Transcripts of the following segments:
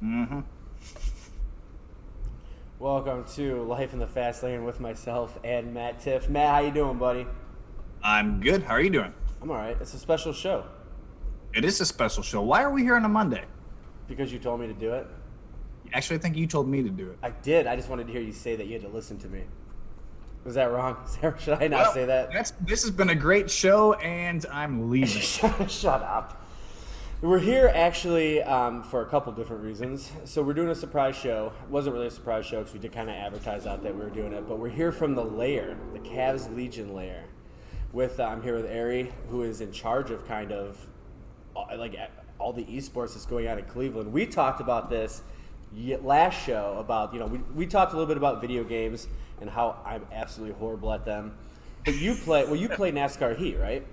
Mm-hmm. Welcome to Life in the Fast Lane with myself and Matt Tiff. Matt, how you doing, buddy? I'm good. How are you doing? I'm all right. It's a special show It is a special show. Why are we here on a Monday? because you told me to do it. Actually, I think you told me to do it. I did. I just wanted to hear you say that you had to listen to me. Was that wrong? Should I not say that? This has been a great show, and I'm leaving. Shut up. We're here actually for a couple different reasons. So we're doing a surprise show. It wasn't really a surprise show because we did kind of advertise out that we were doing it. But we're here from the Lair, the Cavs Legion Lair. I'm here with Ari, who is in charge of kind of like all the esports that's going on in Cleveland. We talked about this last show about, we talked a little bit about video games and how I'm absolutely horrible at them. But you play NASCAR Heat, right?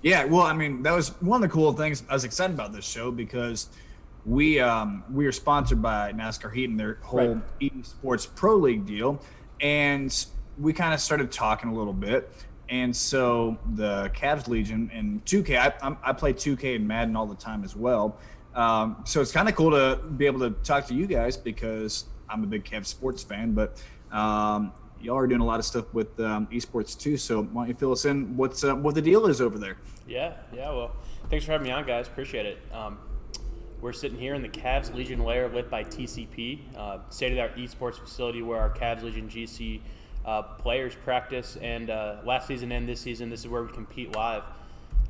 Yeah, well, I mean, that was one of the cool things. I was excited about this show because we are sponsored by NASCAR Heat and their whole esports pro league deal, and we kind of started talking a little bit. And so the Cavs Legion and 2K, I play 2K and Madden all the time as well. So it's kind of cool to be able to talk to you guys because I'm a big Cavs sports fan, but y'all are doing a lot of stuff with esports too. So why don't you fill us in what the deal is over there? Yeah. Well, thanks for having me on, guys. Appreciate it. We're sitting here in the Cavs Legion Lair lit by TCP, state-of-the-art esports facility where our Cavs Legion GC players practice, and last season and this season, this is where we compete live.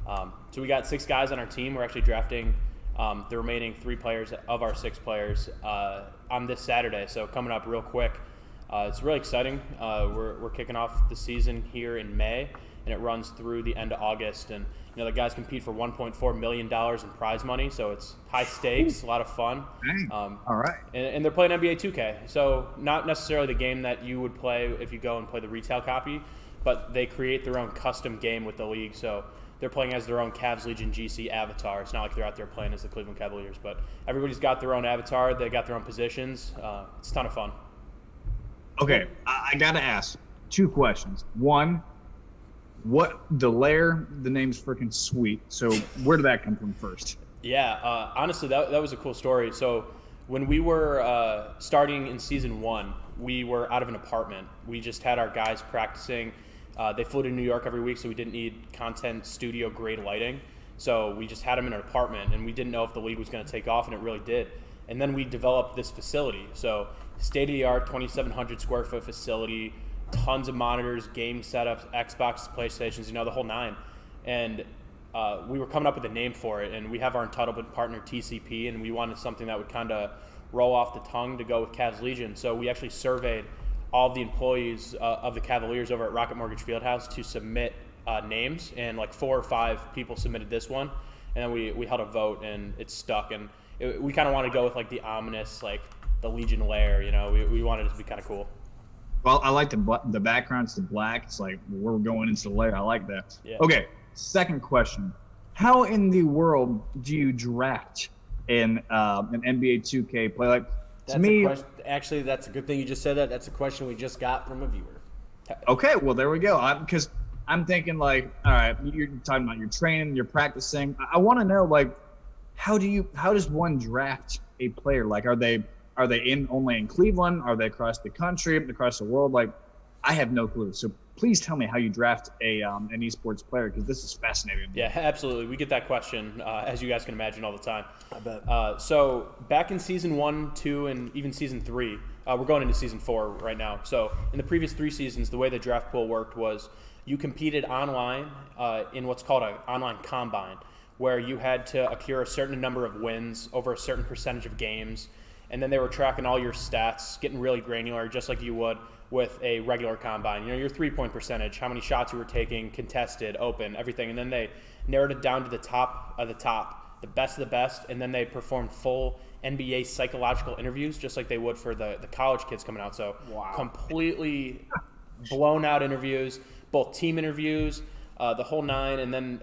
So we got 6 guys on our team. We're actually drafting the remaining 3 players of our 6 players on this Saturday, so coming up real quick. It's really exciting. We're kicking off the season here in May, and it runs through the end of August. And the guys compete for $1.4 million in prize money, so it's high stakes, a lot of fun. All right. And they're playing NBA 2K, so not necessarily the game that you would play if you go and play the retail copy, but they create their own custom game with the league. So they're playing as their own Cavs Legion GC avatar. It's not like they're out there playing as the Cleveland Cavaliers, but everybody's got their own avatar. They got their own positions. It's a ton of fun. Okay, I gotta ask 2 questions. One, what the Lair? The name's freaking sweet. So where did that come from first? Yeah, honestly, that was a cool story. So when we were starting in season 1, we were out of an apartment. We just had our guys practicing. They flew to New York every week, so we didn't need content studio grade lighting. So we just had them in an apartment, and we didn't know if the league was going to take off, and it really did. And then we developed this facility. So state-of-the-art, 2,700 square foot facility, tons of monitors, game setups, Xbox, PlayStations, the whole 9. And we were coming up with a name for it, and we have our entitlement partner TCP, and we wanted something that would kind of roll off the tongue to go with Cavs Legion. So we actually surveyed all of the employees of the Cavaliers over at Rocket Mortgage Fieldhouse to submit names, and like 4 or 5 people submitted this one, and then we held a vote, and it stuck. And we kind of want to go with like the ominous, like the Legion Lair. We wanted it to be kind of cool. Well, I like the background's the black. It's like we're going into the Lair. I like that. Yeah. Okay, second question: how in the world do you draft in an NBA 2K play? Like That's to me, actually, that's a good thing you just said that. That's a question we just got from a viewer. okay, well there we go. Because I'm thinking like, all right, you're talking about your training, you're practicing. I want to know like, how does one draft a player? Like, are they only in Cleveland? Are they across the country, across the world? Like, I have no clue. So please tell me how you draft an esports player, because this is fascinating. Yeah, absolutely. We get that question, as you guys can imagine, all the time. I bet. So back in season 1, 2, and even season 3, we're going into season 4 right now. So in the previous 3 seasons, the way the draft pool worked was you competed online in what's called an online combine, where you had to accrue a certain number of wins over a certain percentage of games. And then they were tracking all your stats, getting really granular, just like you would with a regular combine. Your 3-point percentage, how many shots you were taking, contested, open, everything. And then they narrowed it down to the top of the top, the best of the best. And then they performed full NBA psychological interviews, just like they would for the college kids coming out. So completely blown out interviews, both team interviews, the whole 9. And then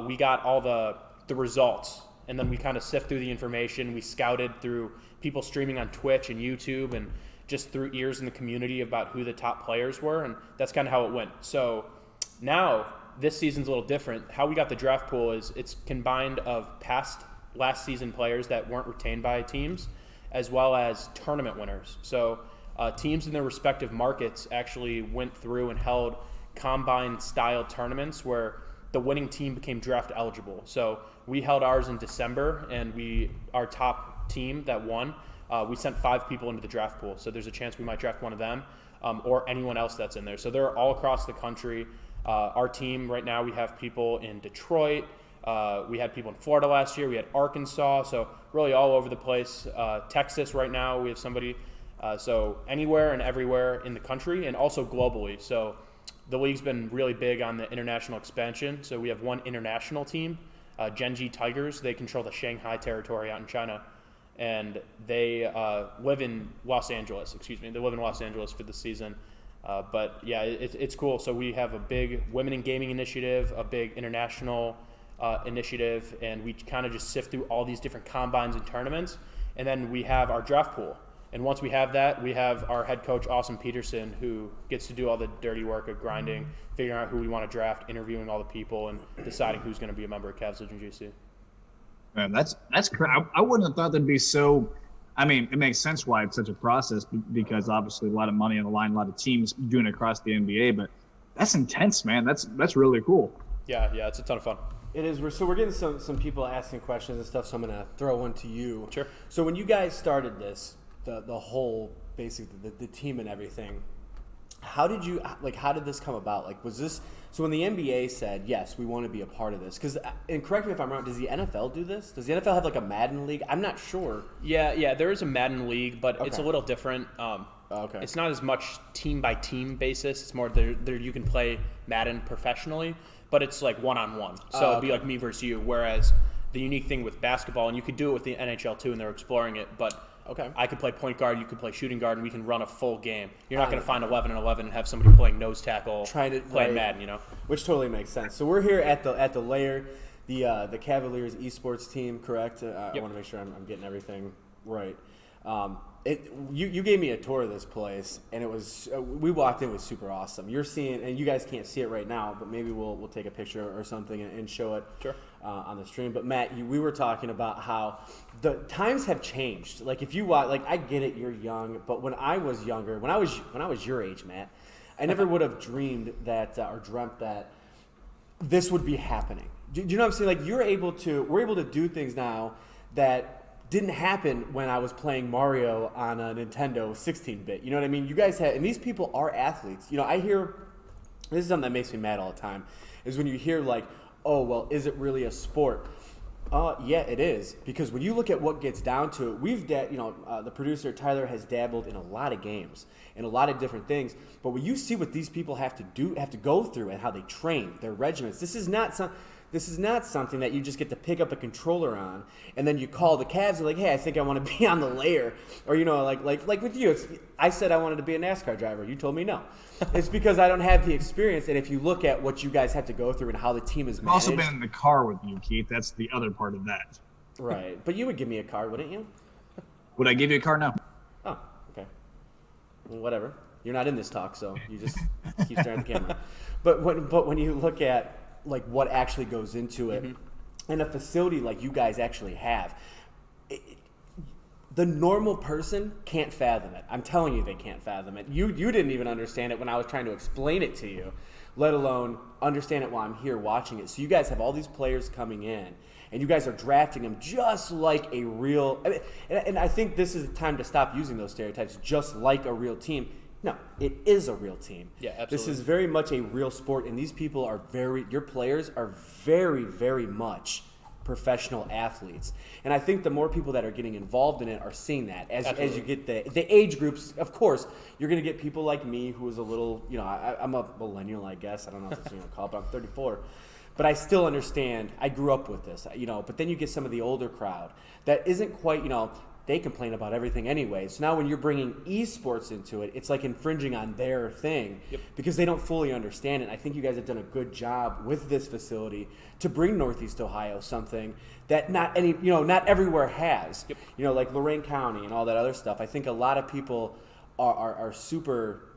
we got all the results. And then we kind of sift through the information. We scouted through people streaming on Twitch and YouTube, and just through ears in the community about who the top players were, and that's kind of how it went. So now this season's a little different. How we got the draft pool is it's combined of past last season players that weren't retained by teams. as well as tournament winners. So teams in their respective markets actually went through and held combine-style tournaments where the winning team became draft eligible. So we held ours in December, and our top team that won, we sent 5 people into the draft pool. So there's a chance we might draft one of them or anyone else that's in there. So they're all across the country. Our team right now, we have people in Detroit. We had people in Florida last year. We had Arkansas. So really all over the place. Texas right now, we have somebody. So anywhere and everywhere in the country and also globally. So the league's been really big on the international expansion. So we have one international team, Genji Tigers. They control the Shanghai territory out in China. And they live in Los Angeles. They live in Los Angeles for the season. But yeah, it's cool. So we have a big women in gaming initiative, a big international initiative, and we kind of just sift through all these different combines and tournaments. And then we have our draft pool. And once we have that, we have our head coach, Austin Peterson, who gets to do all the dirty work of grinding, figuring out who we want to draft, interviewing all the people, and deciding who's going to be a member of Cavs Legion GC. Man, that's I wouldn't have thought that'd be so. I mean, it makes sense why it's such a process because obviously a lot of money on the line, a lot of teams doing it across the NBA. But that's intense, man. That's really cool. Yeah, it's a ton of fun. It is. So we're getting some people asking questions and stuff. So I'm gonna throw one to you. Sure. So when you guys started this, the whole basically the team and everything, how did this come about? Like, was this so when the NBA said yes, we want to be a part of this? Because and correct me if I'm wrong. Does the NFL do this? Does the NFL have like a Madden league? I'm not sure. Yeah. There is a Madden league, but Okay. it's a little different. Okay. It's not as much team by team basis. It's more there you can play Madden professionally, but it's like one-on-one. So it'd be like me versus you. Whereas the unique thing with basketball, and you could do it with the NHL too, and they're exploring it, but Okay. I could play point guard, you could play shooting guard, and we can run a full game. You're not going to find 11 and 11 and have somebody playing nose tackle playing Madden, you know? Which totally makes sense. So we're here at the Lair, the Cavaliers esports team, correct? I want to make sure I'm getting everything right. You gave me a tour of this place, and it was we walked in, it was super awesome. You're seeing, and you guys can't see it right now, but maybe we'll take a picture or something and show it on the stream. But Matt, we were talking about how the times have changed. Like if you watch, like I get it, you're young, but when I was younger, when I was your age, Matt, I never would have dreamed that or dreamt that this would be happening. Do you know what I'm saying? Like we're able to do things now that didn't happen when I was playing Mario on a Nintendo 16-bit. You know what I mean? You guys had, and these people are athletes. You know, I hear, this is something that makes me mad all the time, is when you hear like, oh, well, is it really a sport? Yeah, it is. Because when you look at what gets down to it, the producer Tyler has dabbled in a lot of games and a lot of different things. But when you see what these people have to go through and how they train, their regiments, this is not something that you just get to pick up a controller on and then you call the Cavs and like, hey, I think I want to be on the Lair. Or, you know, like with you, I said I wanted to be a NASCAR driver. You told me no. It's because I don't have the experience. And if you look at what you guys have to go through and how the team is managed. I've also been in the car with you, Keith. That's the other part of that. Right. But you would give me a car, wouldn't you? Would I give you a car? No. Oh, okay. Well, whatever. You're not in this talk, so you just keep staring at the camera. But when you look at like what actually goes into it, and a facility like you guys actually have, the normal person can't fathom it. I'm telling you, they can't fathom it. You didn't even understand it when I was trying to explain it to you, let alone understand it while I'm here watching it. So you guys have all these players coming in, and you guys are drafting them just like a real. And I think this is the time to stop using those stereotypes. Just like a real team. No, it is a real team. Yeah, absolutely. This is very much a real sport, and these people are your players are very, very much professional athletes. And I think the more people that are getting involved in it are seeing that. As you get the age groups, of course, you're going to get people like me who is a little, you know, I'm a millennial, I guess. I don't know if that's what you call it, but I'm 34. But I still understand. I grew up with this, you know. But then you get some of the older crowd that isn't quite, you know, they complain about everything anyway. So now when you're bringing esports into it, it's like infringing on their thing because they don't fully understand it. I think you guys have done a good job with this facility to bring Northeast Ohio something that not everywhere has. You know, like Lorain County and all that other stuff. I think a lot of people are super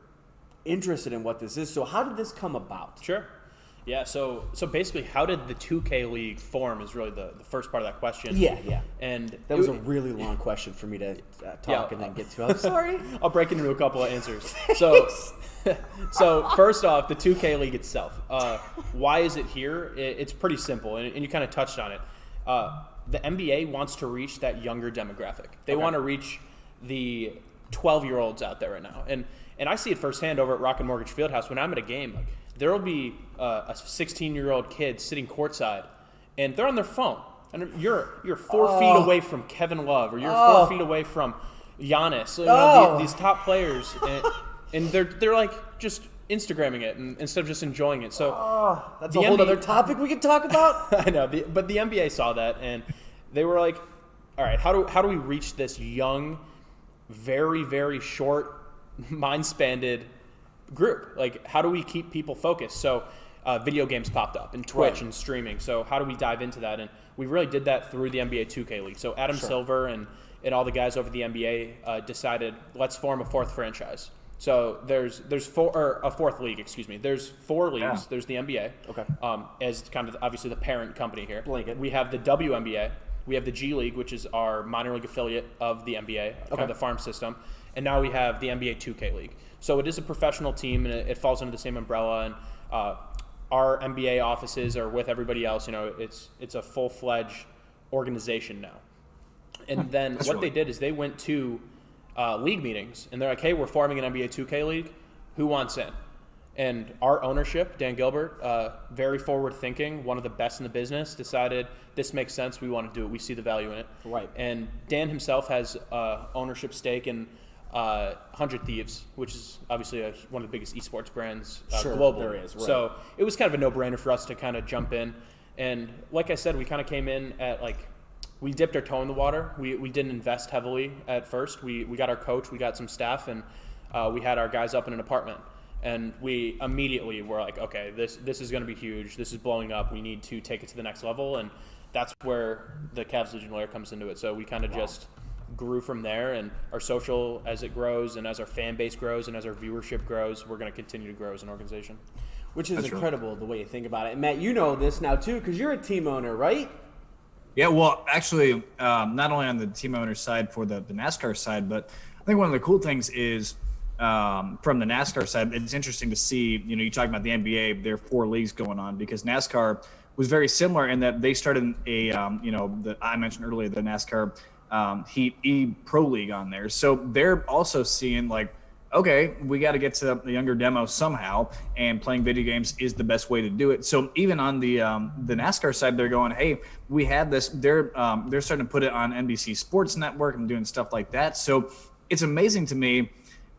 interested in what this is. So how did this come about? Sure. Yeah, so basically, how did the 2K League form is really the first part of that question. Yeah. And that was a really long question for me to talk and then get to. I'm sorry. I'll break into a couple of answers. So, so first off, the 2K League itself. Why is it here? It's pretty simple, and you kind of touched on it. The NBA wants to reach that younger demographic. They want to reach the 12-year-olds out there right now. And I see it firsthand over at Rocket Mortgage Fieldhouse. When I'm at a game, like, there will be a 16-year-old kid sitting courtside, and they're on their phone. And you're 4 feet away from Kevin Love, or you're 4 feet away from Giannis. You know, these top players, and they're like just Instagramming it instead of just enjoying it. So that's a whole other topic we could talk about. I know, but the NBA saw that, and they were like, "All right, how do we reach this young, very, very short, mind-spanned group? Like, how do we keep people focused?" So video games popped up, and Twitch and streaming. So how do we dive into that? And we really did that through the NBA 2K League. So Adam Silver and all the guys over the NBA decided, let's form a fourth franchise. So there's a fourth league, excuse me. There's 4 leagues. Yeah. There's the NBA, as kind of obviously the parent company here. Blanket. We have the WNBA. We have the G League, which is our minor league affiliate of the NBA, kind of the farm system. And now we have the NBA 2K League. So it is a professional team, and it falls under the same umbrella. And our NBA offices are with everybody else. You know, it's a full-fledged organization now. And then what they did is they went to league meetings, and they're like, hey, we're forming an NBA 2K League. Who wants in? And our ownership, Dan Gilbert, very forward-thinking, one of the best in the business, decided this makes sense. We want to do it. We see the value in it. Right. And Dan himself has ownership stake in 100 Thieves, which is obviously one of the biggest esports brands globally. There is, right. So it was kind of a no-brainer for us to kind of jump in. And like I said, we kind of came in at we dipped our toe in the water. We didn't invest heavily at first. We got our coach, we got some staff, and we had our guys up in an apartment. And we immediately were like, okay, this is going to be huge. This is blowing up. We need to take it to the next level. And that's where the Cavs Legion Lair comes into it. So we kind of just grew from there, and our social, as it grows and as our fan base grows and as our viewership grows, we're going to continue to grow as an organization. Which is incredible the way you think about it. And Matt, you know this now too, because you're a team owner, right? Yeah, well, actually, not only on the team owner side for the NASCAR side, but I think one of the cool things is from the NASCAR side, it's interesting to see, you know, you talk about the NBA, there are 4 leagues going on, because NASCAR was very similar in that they started I mentioned earlier, the NASCAR Heat E Pro League on there. So they're also seeing okay, we got to get to the younger demo somehow, and playing video games is the best way to do it. So even on the NASCAR side, they're going, hey, we have this. They're starting to put it on NBC Sports Network and doing stuff like that. So it's amazing to me,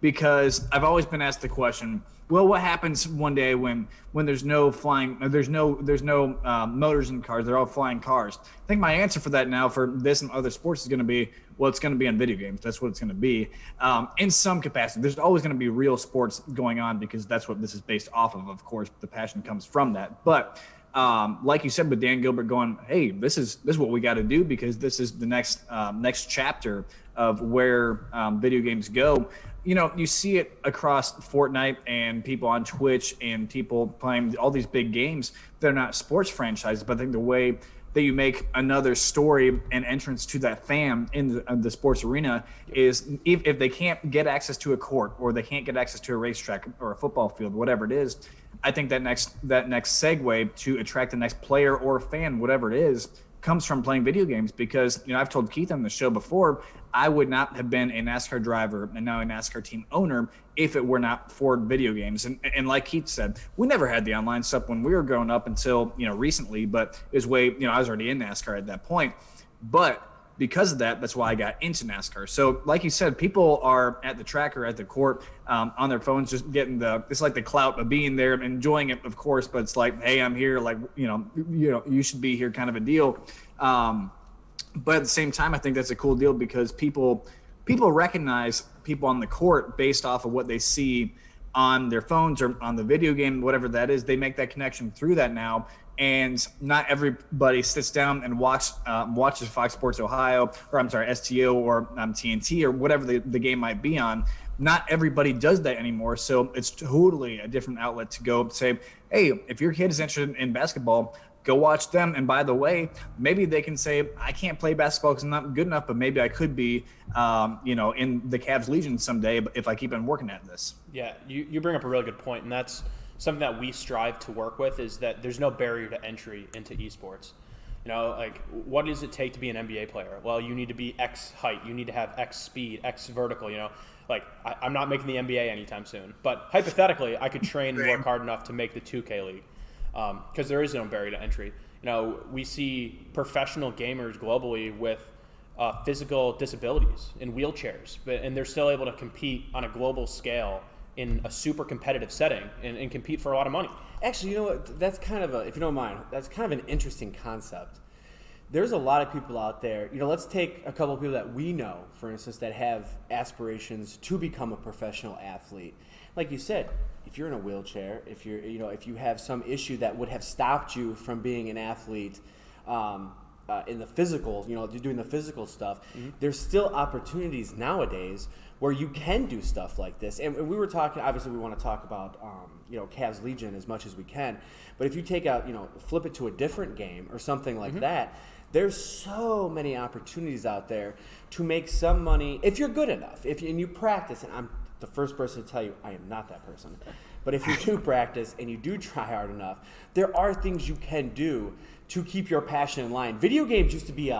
because I've always been asked the question, well, what happens one day when there's no flying, there's no motors in cars, they're all flying cars? I think my answer for that now for this and other sports is going to be, well, it's going to be on video games. That's what it's going to be in some capacity. There's always going to be real sports going on, because that's what this is based off of. Of course, the passion comes from that. But like you said, with Dan Gilbert going, hey, this is what we got to do, because this is the next chapter of where video games go. You know, you see it across Fortnite and people on Twitch and people playing all these big games. They're not sports franchises, but I think the way that you make another story and entrance to that fan in the sports arena is, if they can't get access to a court, or they can't get access to a racetrack or a football field, whatever it is, I think that next segue to attract the next player or fan, whatever it is, comes from playing video games. Because, you know, I've told Keith on the show before, I would not have been a NASCAR driver and now a NASCAR team owner if it were not for video games. And like Keith said, we never had the online stuff when we were growing up until, you know, recently, but it was I was already in NASCAR at that point. But because of that, that's why I got into NASCAR. So like you said, people are at the track or at the court on their phones, just getting it's like the clout of being there, enjoying it, of course, but it's like, hey, I'm here, like, you should be here kind of a deal. But at the same time, I think that's a cool deal, because people recognize people on the court based off of what they see on their phones or on the video game, whatever that is. They make that connection through that now. And not everybody sits down and watches Fox Sports Ohio, or I'm sorry, STO or TNT or whatever the game might be on. not everybody does that anymore. So it's totally a different outlet to go say, hey, if your kid is interested in basketball, go watch them. And by the way, maybe they can say, I can't play basketball because I'm not good enough, but maybe I could be, in the Cavs Legion someday if I keep on working at this. Yeah, you bring up a really good point, and that's something that we strive to work with, is that there's no barrier to entry into esports. Like, what does it take to be an NBA player? Well, you need to be X height, you need to have X speed, X vertical, Like, I'm not making the NBA anytime soon, but hypothetically, I could train and work hard enough to make the 2K league, because there is no barrier to entry. We see professional gamers globally with physical disabilities in wheelchairs, and they're still able to compete on a global scale in a super competitive setting and compete for a lot of money. Actually, you know what? That's kind of if you don't mind, that's kind of an interesting concept. There's a lot of people out there. Let's take a couple of people that we know, for instance, that have aspirations to become a professional athlete. Like you said, if you're in a wheelchair, if you have some issue that would have stopped you from being an athlete, in the physical, doing the physical stuff, there's still opportunities nowadays where you can do stuff like this. And we were talking, obviously we want to talk about, Cavs Legion as much as we can. But if you take out, flip it to a different game or something like that, there's so many opportunities out there to make some money if you're good enough. And you practice, and I'm the first person to tell you I am not that person. But if you do practice and you do try hard enough, there are things you can do to keep your passion in line. Video games used to be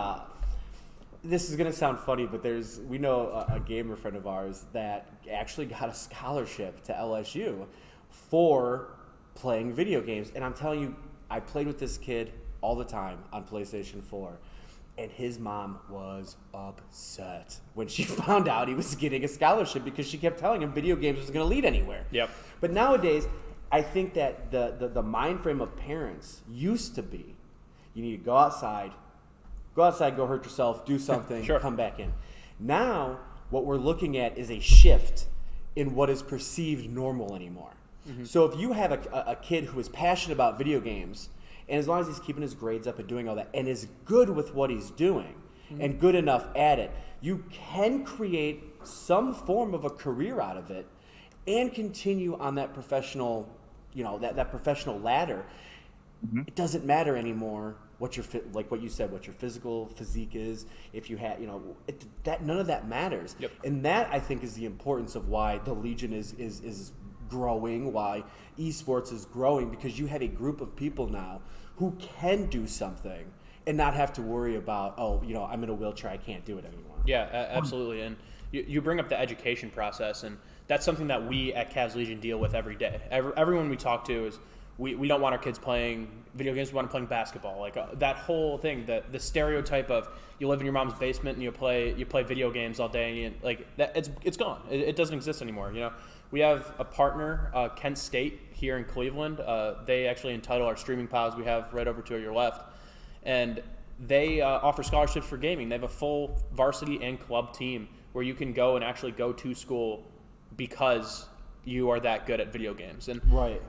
this is going to sound funny, but we know a gamer friend of ours that actually got a scholarship to LSU for playing video games. And I'm telling you, I played with this kid all the time on PlayStation 4. And his mom was upset when she found out he was getting a scholarship, because she kept telling him video games wasn't going to lead anywhere. Yep. But nowadays, I think that the mind frame of parents used to be, you need to go outside, go hurt yourself, do something, Sure. Come back in. Now, what we're looking at is a shift in what is perceived normal anymore. So if you have a kid who is passionate about video games, and as long as he's keeping his grades up and doing all that, and is good with what he's doing, and good enough at it, you can create some form of a career out of it, and continue on that professional, that professional ladder. It doesn't matter anymore what your like what you said, what your physical physique is. If you have, that none of that matters. Yep. And that, I think, is the importance of why the Legion is growing, why esports is growing, because you have a group of people now who can do something and not have to worry about, I'm in a wheelchair, I can't do it anymore. Yeah, absolutely. And you bring up the education process, and that's something that we at Cavs Legion deal with every day. Everyone we talk to is, we don't want our kids playing video games, we want them playing basketball. Like that whole thing, the stereotype of you live in your mom's basement and you play video games all day, and like that, it's gone. It doesn't exist anymore. We have a partner, Kent State, here in Cleveland. They actually entitle our streaming pods we have right over to your left. And they offer scholarships for gaming. They have a full varsity and club team where you can go and actually go to school because you are that good at video games. And Right.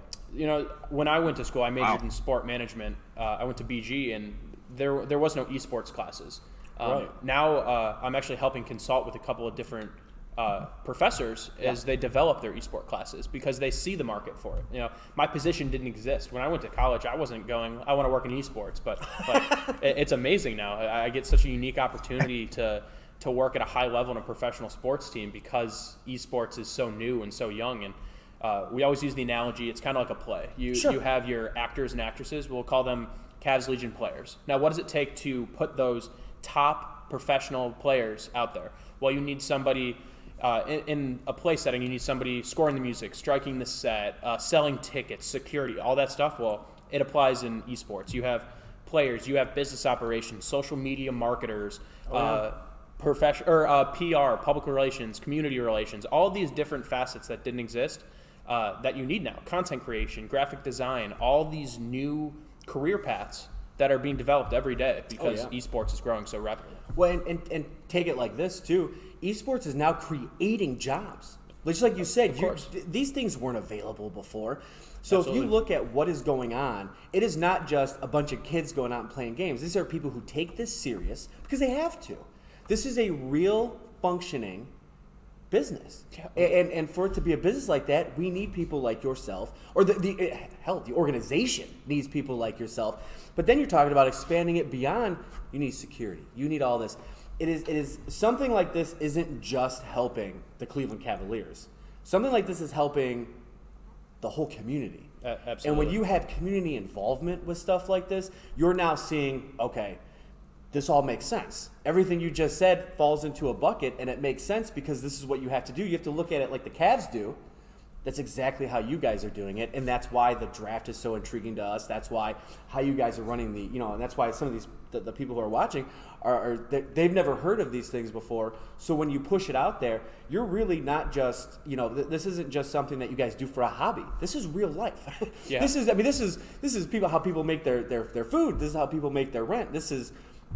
When I went to school, I majored in sport management. I went to BG, and there was no esports classes. Right. Now I'm actually helping consult with a couple of different professors as they develop their esport classes, because they see the market for it. My position didn't exist when I went to college. I wasn't going, I want to work in esports, but it's amazing now. I get such a unique opportunity to work at a high level in a professional sports team, because esports is so new and so young. And we always use the analogy, it's kind of like a play. You have your actors and actresses, we'll call them Cavs Legion players. Now, what does it take to put those top professional players out there? Well, you need somebody in a play setting, you need somebody scoring the music, striking the set, selling tickets, security, all that stuff. Well, it applies in esports. You have players, you have business operations, social media marketers, PR, public relations, community relations, all these different facets that didn't exist that you need now. Content creation, graphic design, all these new career paths that are being developed every day because esports is growing so rapidly. Well, and take it like this too. Esports is now creating jobs. Just like you said, these things weren't available before. So Absolutely. If you look at what is going on, it is not just a bunch of kids going out and playing games. These are people who take this serious because they have to. This is a real functioning business. And for it to be a business like that, we need people like yourself, or the organization needs people like yourself. But then you're talking about expanding it beyond. You need security. You need all this. It is something like this isn't just helping the Cleveland Cavaliers. Something like this is helping the whole community. Absolutely. And when you have community involvement with stuff like this, you're now seeing, okay, this all makes sense. Everything you just said falls into a bucket, and it makes sense because this is what you have to do. You have to look at it like the Cavs do. That's exactly how you guys are doing it, and that's why the draft is so intriguing to us. That's why how you guys are running and that's why some of these the people who are watching they've never heard of these things before. So when you push it out there, you're really not just this isn't just something that you guys do for a hobby. This is real life. Yeah. This is how people make their food. This is how people make their rent.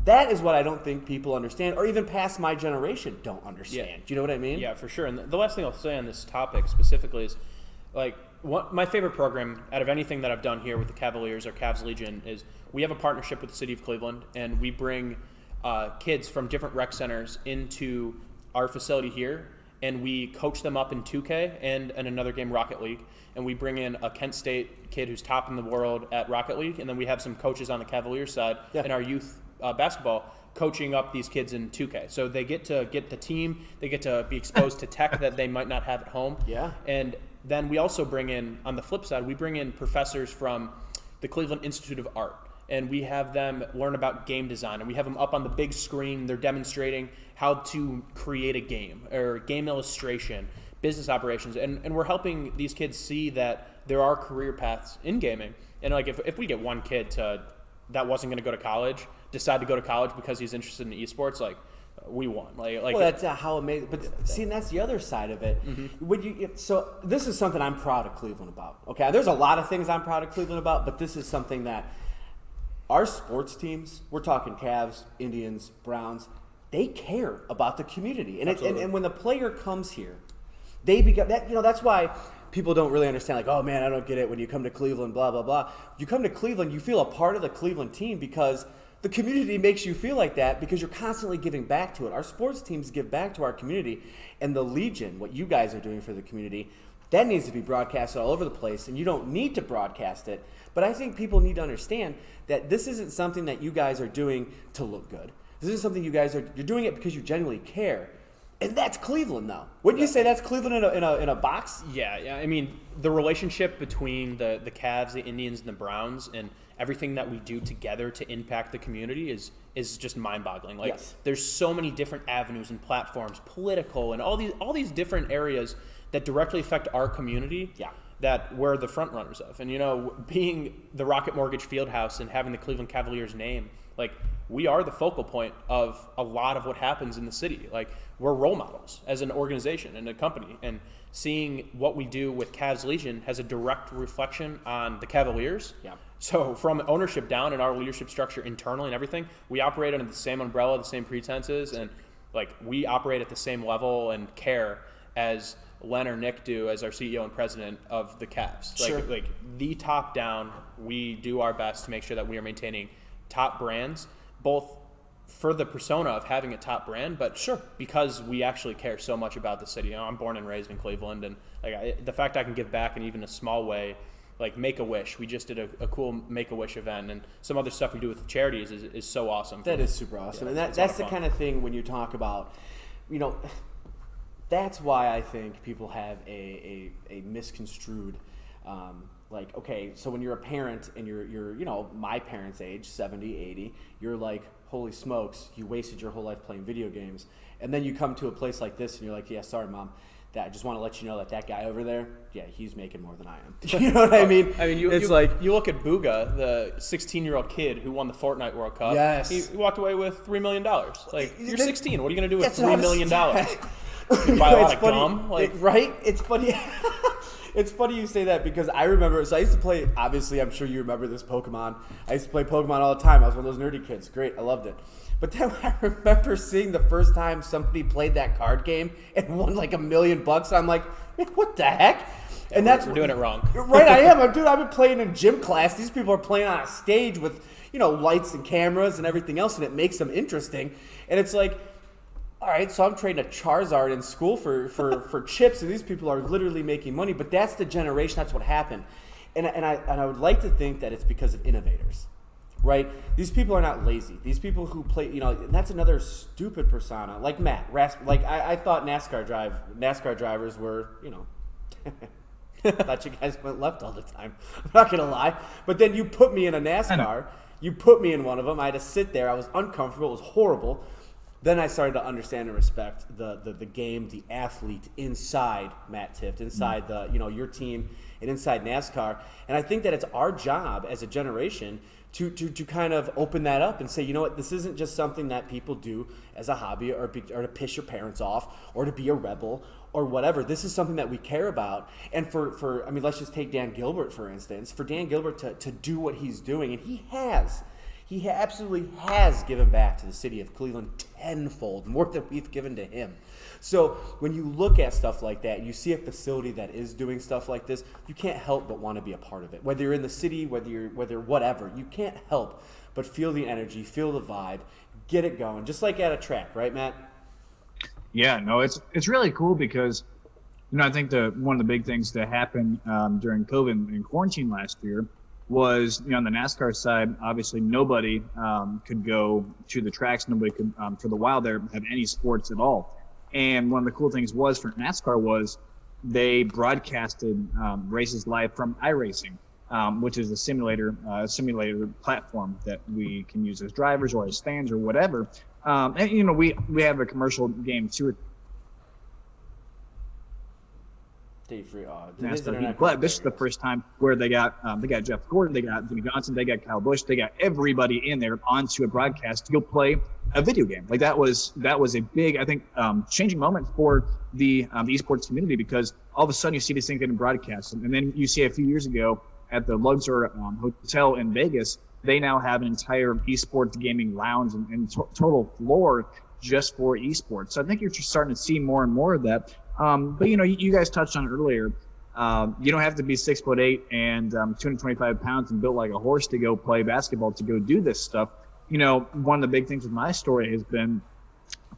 That is what I don't think people understand, or even past my generation don't understand. Yeah. Do you know what I mean? Yeah, for sure. And the last thing I'll say on this topic specifically is, my favorite program out of anything that I've done here with the Cavaliers or Cavs Legion is we have a partnership with the city of Cleveland, and we bring kids from different rec centers into our facility here, and we coach them up in 2K and in another game, Rocket League. And we bring in a Kent State kid who's top in the world at Rocket League, and then we have some coaches on the Cavaliers side in our youth basketball coaching up these kids in 2K. So they get to get the team, they get to be exposed to tech that they might not have at home. Yeah. And then we also bring in, on the flip side, we bring in professors from the Cleveland Institute of Art. And we have them learn about game design. And we have them up on the big screen. They're demonstrating how to create a game or game illustration, business operations. And we're helping these kids see that there are career paths in gaming. And if we get one kid that wasn't going to go to college, decide to go to college because he's interested in esports, we won. Well, that's how amazing. But see, and that's the other side of it. Mm-hmm. So this is something I'm proud of Cleveland about. Okay, there's a lot of things I'm proud of Cleveland about, but this is something that our sports teams, we're talking Cavs, Indians, Browns, they care about the community. And when the player comes here, they become that. That's why people don't really understand, oh man, I don't get it when you come to Cleveland, blah, blah, blah. You come to Cleveland, you feel a part of the Cleveland team because the community makes you feel like that because you're constantly giving back to it. Our sports teams give back to our community, and the Legion, what you guys are doing for the community, that needs to be broadcasted all over the place, and you don't need to broadcast it. But I think people need to understand that this isn't something that you guys are doing to look good. This isn't something you're doing it because you genuinely care. And that's Cleveland, though. Wouldn't you say that's Cleveland in a box? Yeah. I mean, the relationship between the Cavs, the Indians, and the Browns, and everything that we do together to impact the community is just mind-boggling. Yes. There's so many different avenues and platforms, political, and all these different areas that directly affect our community. Yeah. That we're the front runners of. And being the Rocket Mortgage Fieldhouse and having the Cleveland Cavaliers name, we are the focal point of a lot of what happens in the city. We're role models as an organization and a company, and seeing what we do with Cavs Legion has a direct reflection on the Cavaliers. Yeah. So from ownership down in our leadership structure internally and everything, we operate under the same umbrella, the same pretenses, and we operate at the same level and care as Len or Nick do as our CEO and president of the Cavs. Sure. The top down, we do our best to make sure that we are maintaining top brands, both for the persona of having a top brand, but because we actually care so much about the city. I'm born and raised in Cleveland, and the fact I can give back in even a small way, Make-A-Wish. We just did a cool Make-A-Wish event, and some other stuff we do with charities is so awesome. That is super awesome. Yeah, and that's the kind of thing when you talk about, that's why I think people have a misconstrued, okay, so when you're a parent and you're my parents' age, 70, 80, you're like, holy smokes, you wasted your whole life playing video games. And then you come to a place like this and you're like, yeah, sorry, Mom. I just want to let you know that guy over there, yeah, he's making more than I am. You know what I mean? You look at Booga, the 16-year-old kid who won the Fortnite World Cup. Yes. He walked away with $3 million. You're 16. What are you going to do with $3 million? You buy a lot of gum? Right? It's funny. It's funny you say that because I remember, so I used to play, obviously I'm sure you remember this, Pokemon. I used to play Pokemon all the time. I was one of those nerdy kids. Great, I loved it. But then I remember seeing the first time somebody played that card game and won $1 million. I'm like, man, what the heck? And we're doing it wrong. Right, I am. Dude, I've been playing in gym class. These people are playing on a stage with, lights and cameras and everything else, and it makes them interesting. And it's like, all right, so I'm trading a Charizard in school for chips, and these people are literally making money. But that's the generation. That's what happened, and I would like to think that it's because of innovators, right? These people are not lazy. These people who play, and that's another stupid persona, like Matt. Like I thought NASCAR drivers were, I thought you guys went left all the time. I'm not gonna lie, but then you put me in a NASCAR. You put me in one of them. I had to sit there. I was uncomfortable. It was horrible. Then I started to understand and respect the game, the athlete inside Matt Tift, inside your team, and inside NASCAR. And I think that it's our job as a generation to kind of open that up and say, you know what, this isn't just something that people do as a hobby or to piss your parents off or to be a rebel or whatever. This is something that we care about. And for let's just take Dan Gilbert, for instance. For Dan Gilbert to do what he's doing, and he absolutely has given back to the city of Cleveland tenfold, more than we've given to him. So when you look at stuff like that, you see a facility that is doing stuff like this, you can't help but want to be a part of it. Whether you're in the city, whether whatever, you can't help but feel the energy, feel the vibe, get it going, just like at a track, right, Matt? Yeah, no, it's really cool because, I think one of the big things that happened during COVID and quarantine last year was, on the NASCAR side, obviously nobody could go to the tracks. Nobody could, for the while there, have any sports at all. And one of the cool things was for NASCAR was they broadcasted races live from iRacing, which is a simulator platform that we can use as drivers or as fans or whatever. And we have a commercial game too. But this is the first time where they got Jeff Gordon, they got Jimmy Johnson, they got Kyle Busch, they got everybody in there onto a broadcast to go play a video game. Like that was a big, I think, changing moment for the esports community, because all of a sudden you see these things getting broadcast, and then you see a few years ago at the Luxor Hotel in Vegas, they now have an entire esports gaming lounge and total floor just for esports. So I think you're just starting to see more and more of that. But you guys touched on it earlier. You don't have to be 6'8" and 225 pounds and built like a horse to go play basketball, to go do this stuff. One of the big things with my story has been,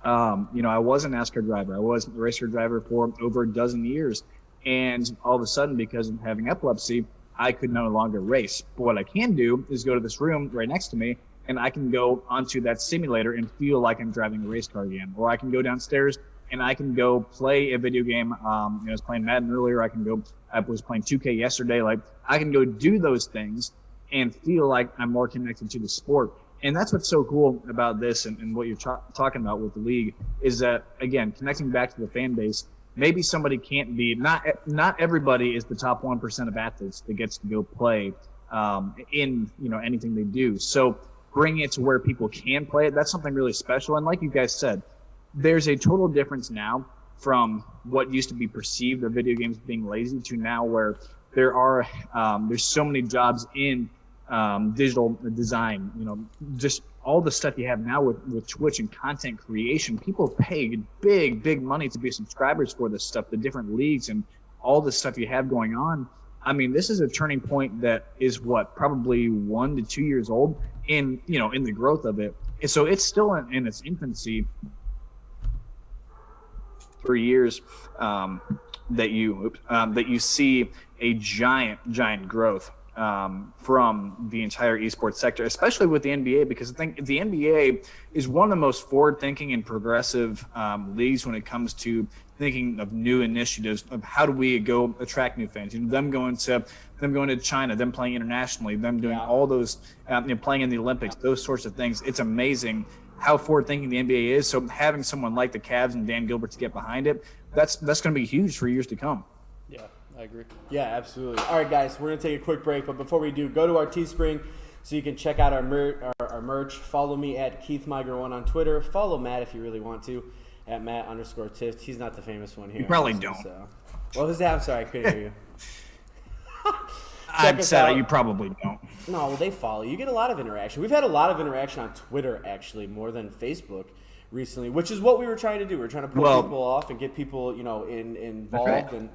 I was a NASCAR driver. I was a race car driver for over a dozen years, and all of a sudden, because of having epilepsy, I could no longer race. But what I can do is go to this room right next to me, and I can go onto that simulator and feel like I'm driving a race car again. Or I can go downstairs and I can go play a video game. I was playing Madden earlier. I was playing 2K yesterday. Like, I can go do those things and feel like I'm more connected to the sport. And that's what's so cool about this and what you're talking about with the league, is that, again, connecting back to the fan base. Maybe somebody can't be, not everybody is the top 1% of athletes that gets to go play in anything they do. So bringing it to where people can play it, that's something really special. And like you guys said, there's a total difference now from what used to be perceived of video games being lazy to now where there's so many jobs in digital design, just all the stuff you have now with Twitch and content creation. People pay big money to be subscribers for this stuff, the different leagues and all the stuff you have going on. I mean, this is a turning point that is probably 1 to 2 years old in the growth of it. And so it's still in its infancy. For years that you see a giant growth from the entire esports sector, especially with the NBA, because I think the NBA is one of the most forward-thinking and progressive leagues when it comes to thinking of new initiatives of how do we go attract new fans. Them going to China, them playing internationally, them doing all those, playing in the Olympics, those sorts of things. It's amazing how forward-thinking the NBA is. So having someone like the Cavs and Dan Gilbert to get behind it, that's going to be huge for years to come. Yeah, I agree. Yeah, absolutely. All right, guys, we're going to take a quick break, but before we do, go to our Teespring so you can check out our merch. Follow me at KeithMiger1 on Twitter. Follow Matt if you really want to, at Matt_Tift. He's not the famous one here. You probably don't. So. What was that? I'm sorry, I couldn't hear you. I'd say you probably don't. No, well, they follow. You get a lot of interaction. We've had a lot of interaction on Twitter, actually, more than Facebook recently, which is what we were trying to do. We were trying to pull people off and get people, involved. Right. And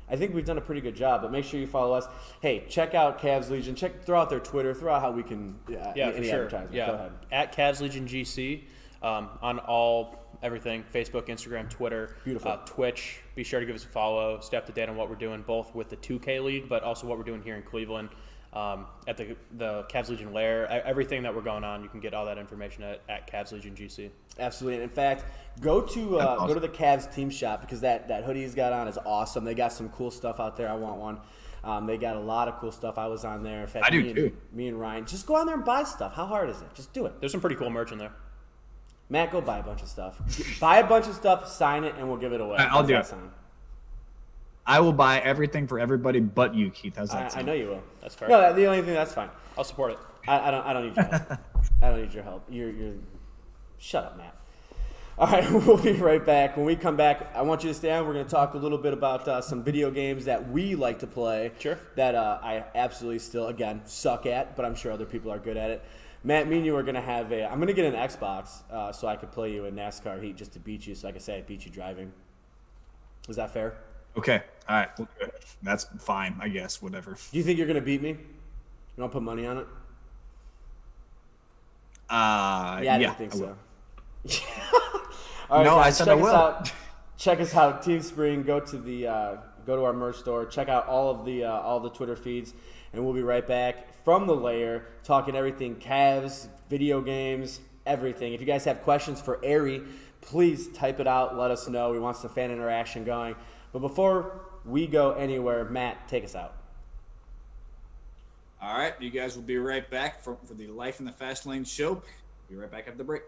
I think we've done a pretty good job. But make sure you follow us. Hey, check out Cavs Legion. Throw out their Twitter. Throw out how we can for sure. advertisement. Yeah. Go ahead. At Cavs Legion GC on all everything: Facebook, Instagram, Twitter, Beautiful. Twitch. Be sure to give us a follow. Stay up to date on what we're doing, both with the 2K League, but also what we're doing here in Cleveland at the Cavs Legion Lair. Everything that we're going on, you can get all that information at Cavs Legion GC. Absolutely. And in fact, go to the Cavs team shop, because that hoodie he's got on is awesome. They got some cool stuff out there. I want one. They got a lot of cool stuff. I was on there. In fact, I do too. Me and Ryan. Just go on there and buy stuff. How hard is it? Just do it. There's some pretty cool merch in there. Matt, go buy a bunch of stuff. Buy a bunch of stuff, sign it, and we'll give it away. I'll do it. I will buy everything for everybody but you, Keith. How's that sound? I know you will. That's fair. No, the only thing, that's fine. I'll support it. I don't need your help. I don't need your help. You're shut up, Matt. All right, we'll be right back. When we come back, I want you to stay on. We're going to talk a little bit about some video games that we like to play. Sure. That I absolutely still, again, suck at, but I'm sure other people are good at it. Matt, me and you are going to have I'm going to get an Xbox so I could play you in NASCAR Heat just to beat you, so I can say I beat you driving. Is that fair? Okay. All right. We'll do it. That's fine, I guess. Whatever. Do you think you're going to beat me? You want to put money on it? I didn't think so. All right, no, guys, I said I will. Check us out, Team Spring. Go to our merch store. Check out all the Twitter feeds, and we'll be right back from the Lair, talking everything Cavs, video games, everything. If you guys have questions for Ari, please type it out. Let us know. We want some fan interaction going. But before we go anywhere, Matt, take us out. All right. You guys will be right back for the Life in the Fast Lane show. Be right back after the break.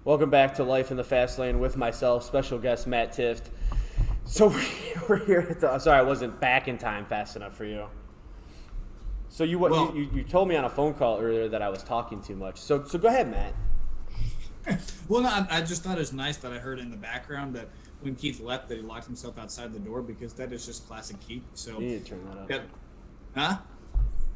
Welcome back to Life in the Fast Lane with myself, special guest Matt Tift. So we're here at the. Sorry, I wasn't back in time fast enough for you. So you told me on a phone call earlier that I was talking too much. So go ahead, Matt. Well, no, I just thought it was nice that I heard in the background that when Keith left, that he locked himself outside the door, because that is just classic Keith. So You need to turn that up. Huh?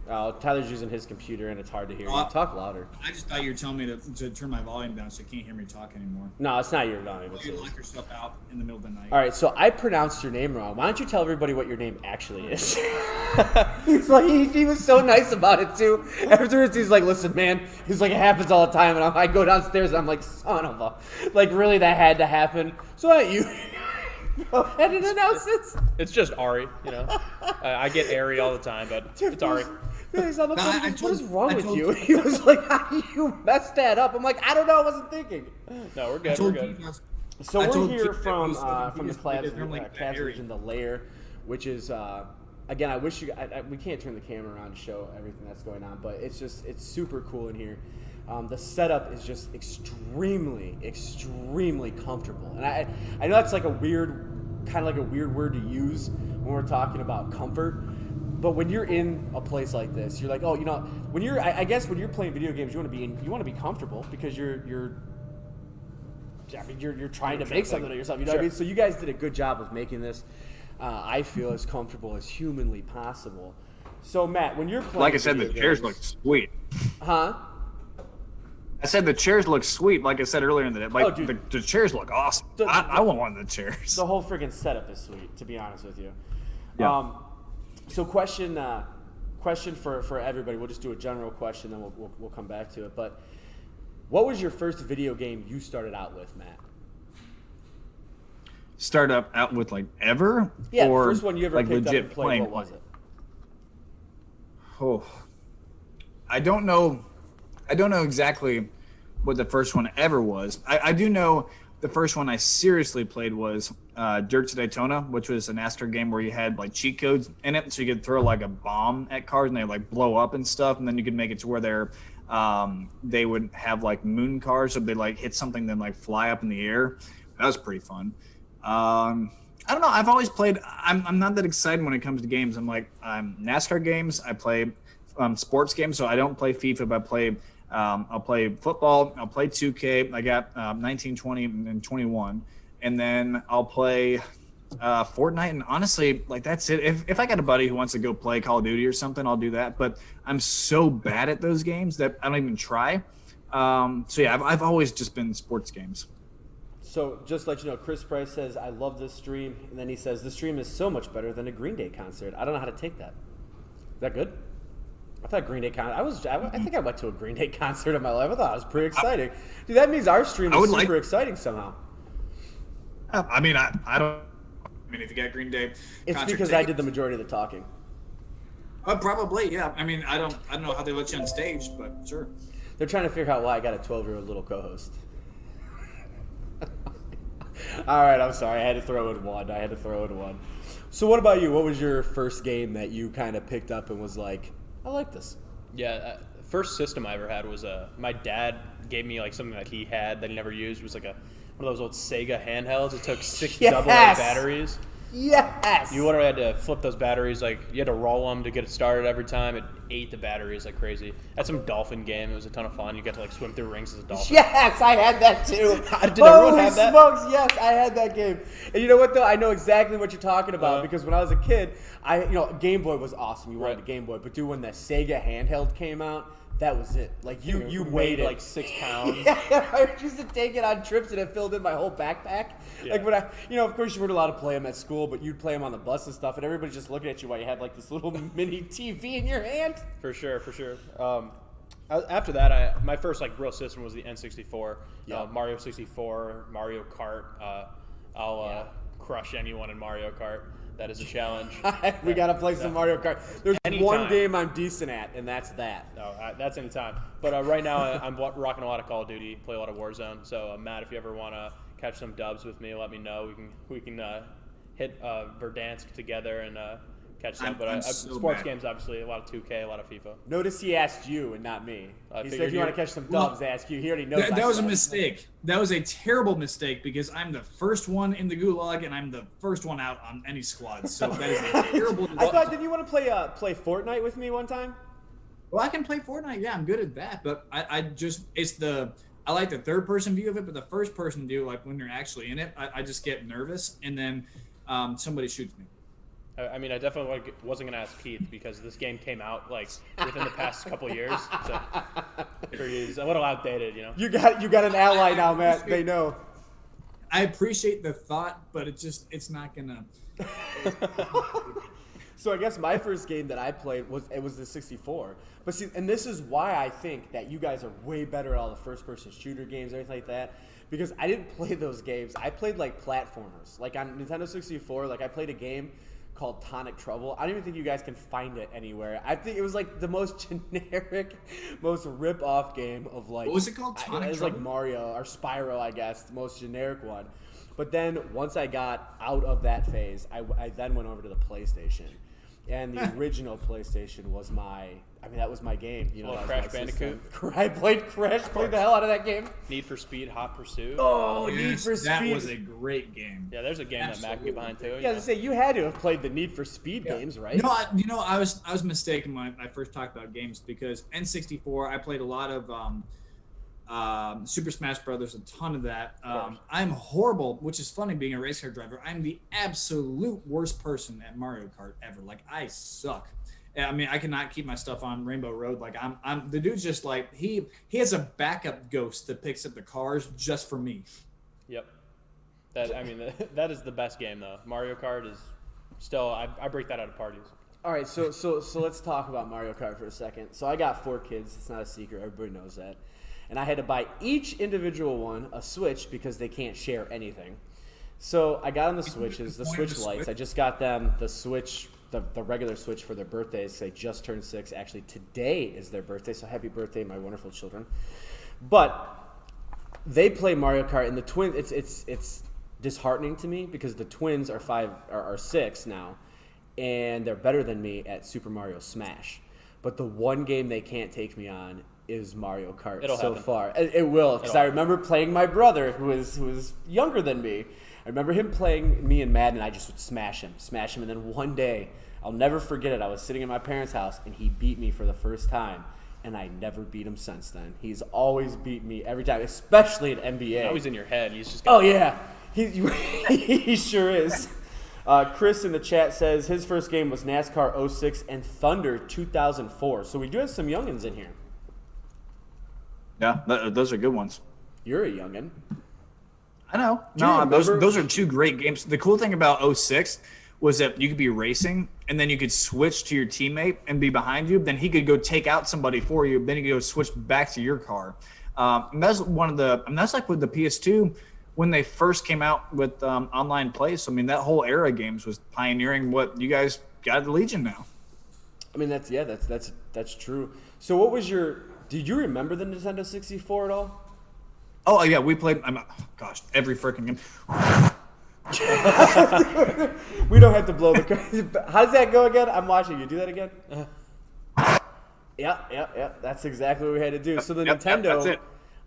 Oh, Tyler's using his computer and it's hard to hear you. Talk louder. I just thought you were telling me to turn my volume down so you can't hear me talk anymore. No, it's not your volume. You lock yourself out in the middle of the night. All right, so I pronounced your name wrong. Why don't you tell everybody what your name actually is? He's like, he was so nice about it too. Afterwards, he's like, "Listen, man," he's like, "it happens all the time." And I go downstairs and I'm like, "Son of a," like, really, that had to happen. So why don't you go ahead and announce this? It's just Ari, I get Ari all the time, but it's Ari. He's on the phone. What is wrong with you? He was like, "How do you messed that up?" I'm like, "I don't know. I wasn't thinking." No, we're good. We're good. So we're here from the Cavs Legion Lair, which is again. I wish we can't turn the camera around to show everything that's going on, but it's super cool in here. The setup is just extremely comfortable, and I know that's like a weird word to use when we're talking about comfort. But when you're in a place like this, you're like, oh, when you're, I guess when you're playing video games, you want to be comfortable because you're trying to make something of yourself. You know what I mean? So you guys did a good job of making this, I feel, as comfortable as humanly possible. So Matt, when you're playing, like I said, the chairs look sweet. Huh? I said the chairs look sweet. Like I said earlier in the day, like dude. the chairs look awesome. I want one of the chairs. The whole freaking setup is sweet, to be honest with you. Yeah. So question for everybody. We'll just do a general question, then we'll come back to it. But what was your first video game you started out with, Matt? Start out with like ever? Yeah, or first one you ever like picked up legit and played. playing? What was it? Oh, I don't know exactly what the first one ever was. I do know the first one I seriously played was Dirt to Daytona, which was a NASCAR game where you had like cheat codes in it, so you could throw like a bomb at cars and they like blow up and stuff, and then you could make it to where they would have like moon cars, so they like hit something then like fly up in the air. That was pretty fun. I don't know. I've always played. I'm not that excited when it comes to games. I'm NASCAR games. I play sports games, so I don't play FIFA, but I play. I'll play football. I'll play 2K. I got 19, 20, and 21, and then I'll play Fortnite. And honestly, like that's it. If I got a buddy who wants to go play Call of Duty or something, I'll do that. But I'm so bad at those games that I don't even try. So yeah, I've always just been sports games. So just to let you know, Chris Price says, "I love this stream," and then he says, "This stream is so much better than a Green Day concert." I don't know how to take that. Is that good? I thought Green Day concert. I think I went to a Green Day concert in my life. I thought it was pretty exciting. Dude, that means our stream is super exciting somehow. I mean, I don't. I mean, if you got Green Day, it's because I did the majority of the talking. Probably, yeah. I mean, I don't know how they let you on stage, but sure. They're trying to figure out why I got a 12-year-old little co-host. All right, I'm sorry. I had to throw in one. So what about you? What was your first game that you kind of picked up and was like, I like this? Yeah, first system I ever had was my dad gave me like something that he had that he never used. It was like one of those old Sega handhelds. It took 6 AA batteries. Yes. You literally had to flip those batteries, like you had to roll them to get it started every time. It ate the batteries like crazy. That's some dolphin game. It was a ton of fun. You got to like swim through rings as a dolphin. Yes, I had that too. Did everyone have that? Holy smokes, yes, I had that game. And you know what though? I know exactly what you're talking about because when I was a kid, Game Boy was awesome. You wanted a Game Boy, but dude, when the Sega handheld came out, that was it. Like you weighed like 6 pounds. Yeah, I used to take it on trips and it filled in my whole backpack. Yeah. Like when of course you weren't allowed to play them at school, but you'd play them on the bus and stuff, and everybody's just looking at you while you had like this little mini TV in your hand. For sure. After that, my first like real system was the N64. Mario 64, Mario Kart. I'll crush anyone in Mario Kart. That is a challenge. We got to play some Mario Kart. There's one game I'm decent at, and that's that. No, that's any time. But right now, I'm rocking a lot of Call of Duty, play a lot of Warzone. So, Matt, if you ever want to catch some dubs with me, let me know. We can hit Verdansk together and catch some. I'm But so sports bad. games, obviously, a lot of 2K, a lot of FIFA. Notice he asked you and not me. I He said figured if you want you- to catch some dubs, ask you. He already knows. That was a suck. mistake. That was a terrible mistake because I'm the first one in the gulag and I'm the first one out on any squad. So that is a terrible. I thought, did you want to play Fortnite with me one time? Well, I can play Fortnite. Yeah, I'm good at that. But I like the third person view of it, but the first person view, like when you're actually in it, I just get nervous and then somebody shoots me. I mean, I definitely wasn't going to ask Keith because this game came out like within the past couple years. So it's a little outdated, you know. You got an ally now, Matt. They know. I appreciate the thought, but it's not gonna. So I guess my first game that I played was the 64. But see, and this is why I think that you guys are way better at all the first-person shooter games, everything like that. Because I didn't play those games. I played like platformers. Like on Nintendo 64, like I played a game called Tonic Trouble. I don't even think you guys can find it anywhere. I think it was like the most generic, most rip-off game of like. What was it called? Tonic It was Trouble? like Mario or Spyro, I guess, the most generic one. But then once I got out of that phase, I then went over to the PlayStation. And the original PlayStation was that was my game. You know, Well, that was Crash my Bandicoot? system. I played Crash, played the hell out of that game. Need for Speed, Hot Pursuit. Oh, Yes, Need for Speed. that was a great game. Yeah, there's a game that Mac can get behind too. Yeah, I was gonna say you had to have played the Need for Speed games, right? No, I was mistaken when I first talked about games because N64 I played a lot of Super Smash Brothers, a ton of that. I'm horrible, which is funny being a race car driver. I'm the absolute worst person at Mario Kart ever. Like I suck. I mean, I cannot keep my stuff on Rainbow Road. Like I'm the dude's just like he has a backup ghost that picks up the cars just for me. Yep. That is the best game though. Mario Kart is still I break that out of parties. All right, so let's talk about Mario Kart for a second. So I got 4 kids. It's not a secret. Everybody knows that. And I had to buy each individual one a Switch because they can't share anything. So I got them the Switches, the Switch Lights. I just got them the Switch, the regular Switch for their birthdays. They just turned 6. Actually, today is their birthday, so happy birthday, my wonderful children. But they play Mario Kart, and the twins. It's disheartening to me because the twins are 6 now, and they're better than me at Super Mario Smash. But the one game they can't take me on is Mario Kart. It'll so happen. far. It will, because I remember playing my brother, who is younger than me. I remember him playing me in Madden, and I just would smash him. And then one day, I'll never forget it. I was sitting in my parents' house, and he beat me for the first time, and I never beat him since then. He's always beat me every time, especially in NBA. Now he's in your head. He's just Oh yeah, he sure is. Chris in the chat says his first game was NASCAR 06 and Thunder 2004. So we do have some youngins in here. Yeah, those are good ones. You're a youngin. I know. Do you No, remember- those are 2 great games. The cool thing about 06 was that you could be racing and then you could switch to your teammate and be behind you. Then he could go take out somebody for you. Then you could go switch back to your car. And that's that's like with the PS2 when they first came out with online play. So I mean, that whole era of games was pioneering what you guys got at the Legion now. I mean that's true. So what was did you remember the Nintendo 64 at all? Oh yeah, we played. Every freaking game. We don't have to blow the. How does that go again? I'm watching you. Do that again. Yeah. That's exactly what we had to do. So the Nintendo. That's it.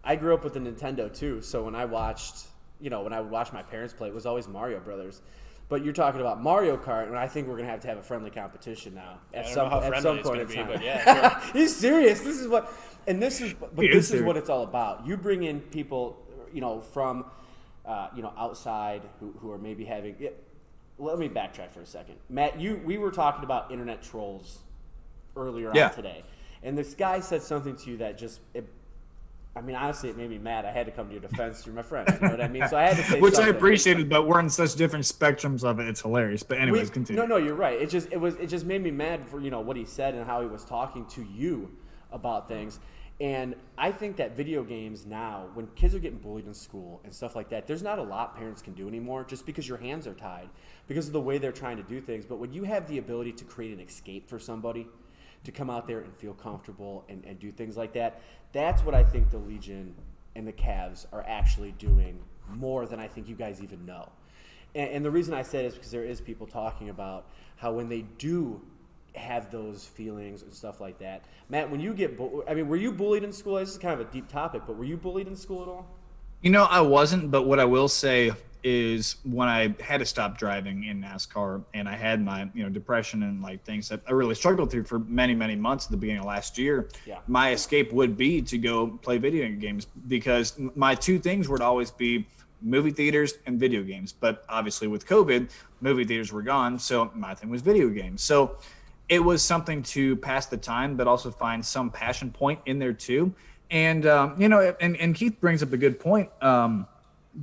I grew up with the Nintendo too. So when I watched, when I would watch my parents play, it was always Mario Brothers. But you're talking about Mario Kart, and I think we're gonna have to have a friendly competition now at I don't some know how at friendly some it's point gonna in be, time. but yeah, sure. He's serious. This is what this is serious. what it's all about. You bring in people, from outside who are maybe having. Let me backtrack for a second, Matt. We were talking about internet trolls earlier on today, and this guy said something to you that just. Honestly, it made me mad. I had to come to your defense. You're my friend. You know what I mean? So I had to say Which something. I appreciated, but we're in such different spectrums of it. It's hilarious. But anyways, continue. No, you're right. It just made me mad for what he said and how he was talking to you about things. And I think that video games now, when kids are getting bullied in school and stuff like that, there's not a lot parents can do anymore just because your hands are tied, because of the way they're trying to do things. But when you have the ability to create an escape for somebody, to come out there and feel comfortable and do things like that, that's what I think the Legion and the Cavs are actually doing more than I think you guys even know. And the reason I say it is because there is people talking about how when they do have those feelings and stuff like that. Matt, when you get were you bullied in school? This is kind of a deep topic, but were you bullied in school at all? I wasn't, but what I will say is when I had to stop driving in NASCAR and I had my, depression and like things that I really struggled through for many, many months at the beginning of last year, my escape would be to go play video games because my two things would always be movie theaters and video games. But obviously with COVID, movie theaters were gone. So my thing was video games. So it was something to pass the time, but also find some passion point in there too. And, and Keith brings up a good point.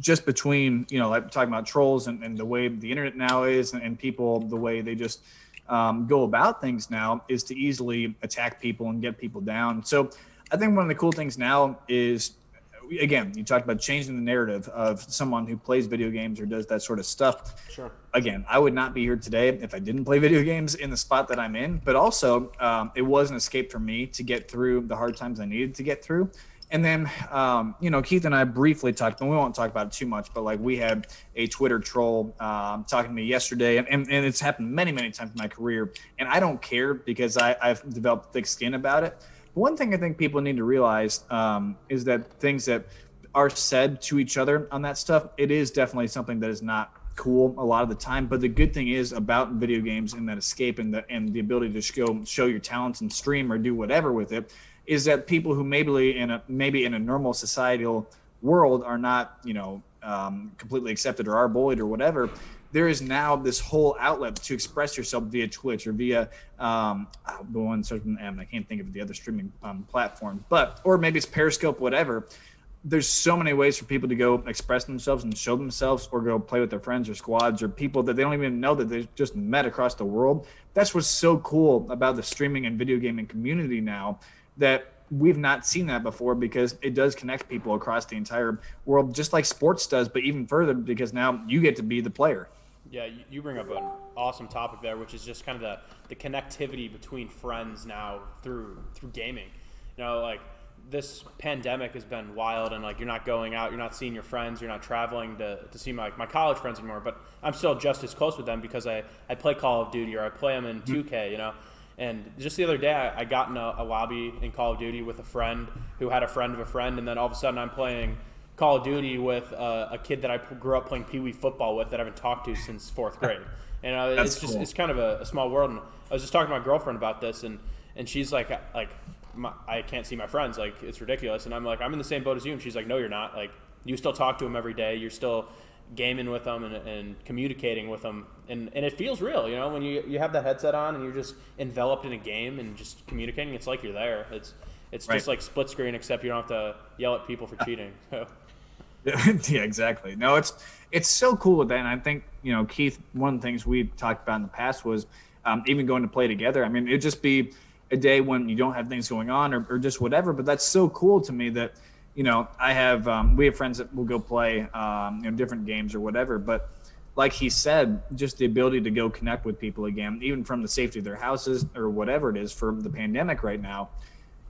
Just between, like talking about trolls and the way the internet now is and people, the way they just go about things now is to easily attack people and get people down. So I think one of the cool things now is, again, you talked about changing the narrative of someone who plays video games or does that sort of stuff. Sure. Again, I would not be here today if I didn't play video games in the spot that I'm in, but also it was an escape for me to get through the hard times I needed to get through. And then, Keith and I briefly talked, and we won't talk about it too much, but like we had a Twitter troll talking to me yesterday, and it's happened many, many times in my career. And I don't care because I've developed thick skin about it. But one thing I think people need to realize is that things that are said to each other on that stuff, it is definitely something that is not cool a lot of the time. But the good thing is about video games and that escape and the ability to show your talents and stream or do whatever with it, is that people who maybe in a normal societal world are not, completely accepted or are bullied or whatever, there is now this whole outlet to express yourself via Twitch or via the one certain I can't think of the other streaming platform, or maybe it's Periscope, whatever. There's so many ways for people to go express themselves and show themselves or go play with their friends or squads or people that they don't even know that they just met across the world. That's what's so cool about the streaming and video gaming community now, that we've not seen that before, because it does connect people across the entire world, just like sports does, but even further, because now you get to be the player. Yeah, you bring up an awesome topic there, which is just kind of the connectivity between friends now through gaming. Like this pandemic has been wild, and like you're not going out, you're not seeing your friends, you're not traveling to see my college friends anymore, but I'm still just as close with them because I play Call of Duty or I play them in 2K, And just the other day, I got in a lobby in Call of Duty with a friend who had a friend of a friend, and then all of a sudden I'm playing Call of Duty with a kid that I grew up playing Pee Wee football with that I haven't talked to since 4th grade. And it's just cool. It's kind of a small world. And I was just talking to my girlfriend about this, and she's like I can't see my friends, like it's ridiculous. And I'm like, I'm in the same boat as you. And she's like, no, you're not. Like you still talk to them every day. You're still gaming with them and communicating with them, and it feels real, when you have that headset on and you're just enveloped in a game and just communicating. It's like you're there. It's right. Just like split screen, except you don't have to yell at people for cheating. Yeah, exactly. No, it's so cool with that. And I think, Keith, one of the things we talked about in the past was even going to play together. I mean, it'd just be a day when you don't have things going on or just whatever, but that's so cool to me that I have we have friends that will go play different games or whatever, but like he said, just the ability to go connect with people again, even from the safety of their houses or whatever it is for the pandemic right now,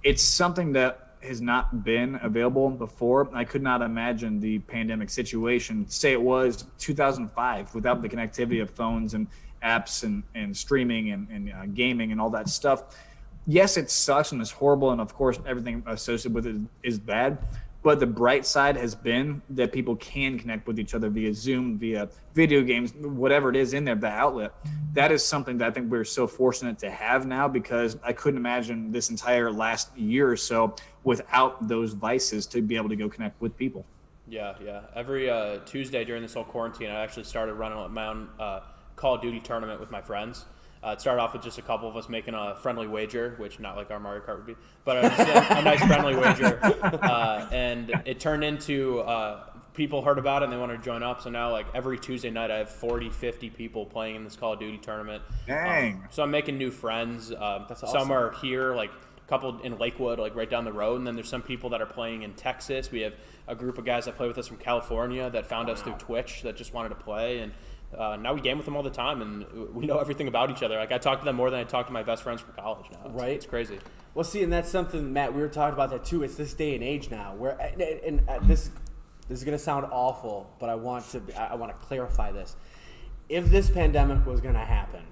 it's something that has not been available before. I could not imagine the pandemic situation, say it was 2005, without the connectivity of phones and apps and streaming and gaming and all that stuff. Yes, it sucks and it's horrible, and of course everything associated with it is bad, but the bright side has been that people can connect with each other via Zoom, via video games, whatever it is in there, the outlet. That is something that I think we're so fortunate to have now, because I couldn't imagine this entire last year or so without those vices to be able to go connect with people. Yeah. Every Tuesday during this whole quarantine, I actually started running my own Call of Duty tournament with my friends. It started off with just a couple of us making a friendly wager, which not like our Mario Kart would be, but a nice friendly wager. And it turned into people heard about it and they wanted to join up. So now like every Tuesday night I have 40, 50 people playing in this Call of Duty tournament. Dang. So I'm making new friends. That's awesome. Some are here, like a couple in Lakewood, like right down the road. And then there's some people that are playing in Texas. We have a group of guys that play with us from California that found us through Twitch that just wanted to play. And now we game with them all the time, and we know everything about each other. Like I talk to them more than I talk to my best friends from college now. Right? It's crazy. Well, see, and that's something, Matt, we were talking about that too. It's this day and age now, where and this This is going to sound awful, but I want to clarify this. If this pandemic was going to happen,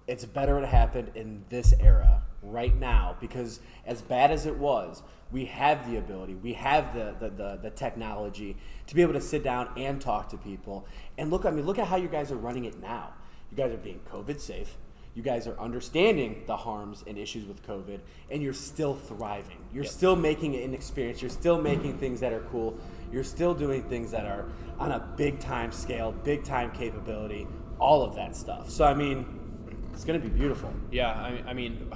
it's better it happened in this era right now, because as bad as it was, we have the ability, we have the technology to be able to sit down and talk to people. And look at how you guys are running it now. You guys are being COVID safe. You guys are understanding the harms and issues with COVID, and you're still thriving. You're still making it an experience. You're still making things that are cool. You're still doing things that are on a big time scale, big time capability, all of that stuff. So, I mean, it's going to be beautiful. Yeah, I mean,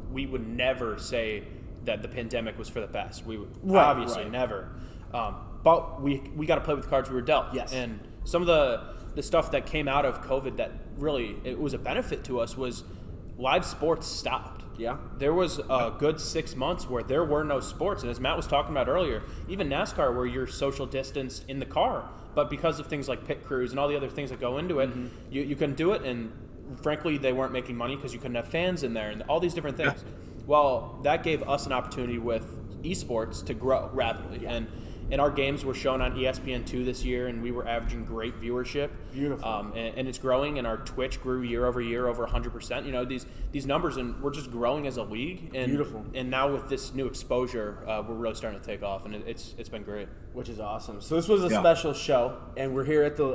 we would never say that the pandemic was for the best. We would obviously never. But we got to play with the cards we were dealt. Yes. And some of the stuff that came out of COVID that really it was a benefit to us was live sports stopped. Yeah. There was a good 6 months where there were no sports. And as Matt was talking about earlier, even NASCAR, where you're social distance in the car, but because of things like pit crews and all the other things that go into it, you couldn't do it. And frankly, they weren't making money because you couldn't have fans in there and all these different things. Yeah. Well, that gave us an opportunity with esports to grow rapidly. Yeah. And our games were shown on ESPN2 this year, and we were averaging great viewership. Beautiful. And it's growing, and our Twitch grew year over year over 100%. You know, these numbers, and we're just growing as a league. And, beautiful. And now with this new exposure, we're really starting to take off, and it's been great. Which is awesome. So this was a special show, and we're here at the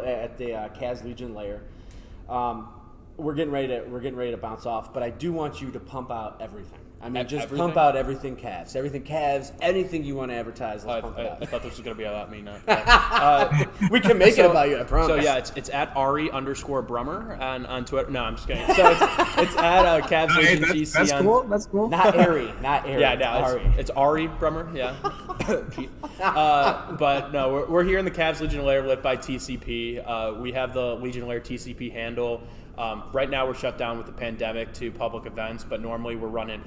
Cavs Legion Lair. We're getting ready to bounce off, but I do want you to pump out everything. I mean, just everything? Pump out everything Cavs. Everything Cavs, anything you want to advertise, let's pump it out. I thought this was going to be about me now. We can make it about you, I promise. So, yeah, it's at Ari_Brummer on Twitter. No, I'm just kidding. So, it's at Cavs Legion GC. That's cool. That's cool. Not Ari. Yeah, no, it's Ari Brummer, yeah. But, no, we're here in the Cavs Legion Lair lit by TCP. We have the Legion Lair TCP handle. Right now we're shut down with the pandemic to public events, but normally we're running.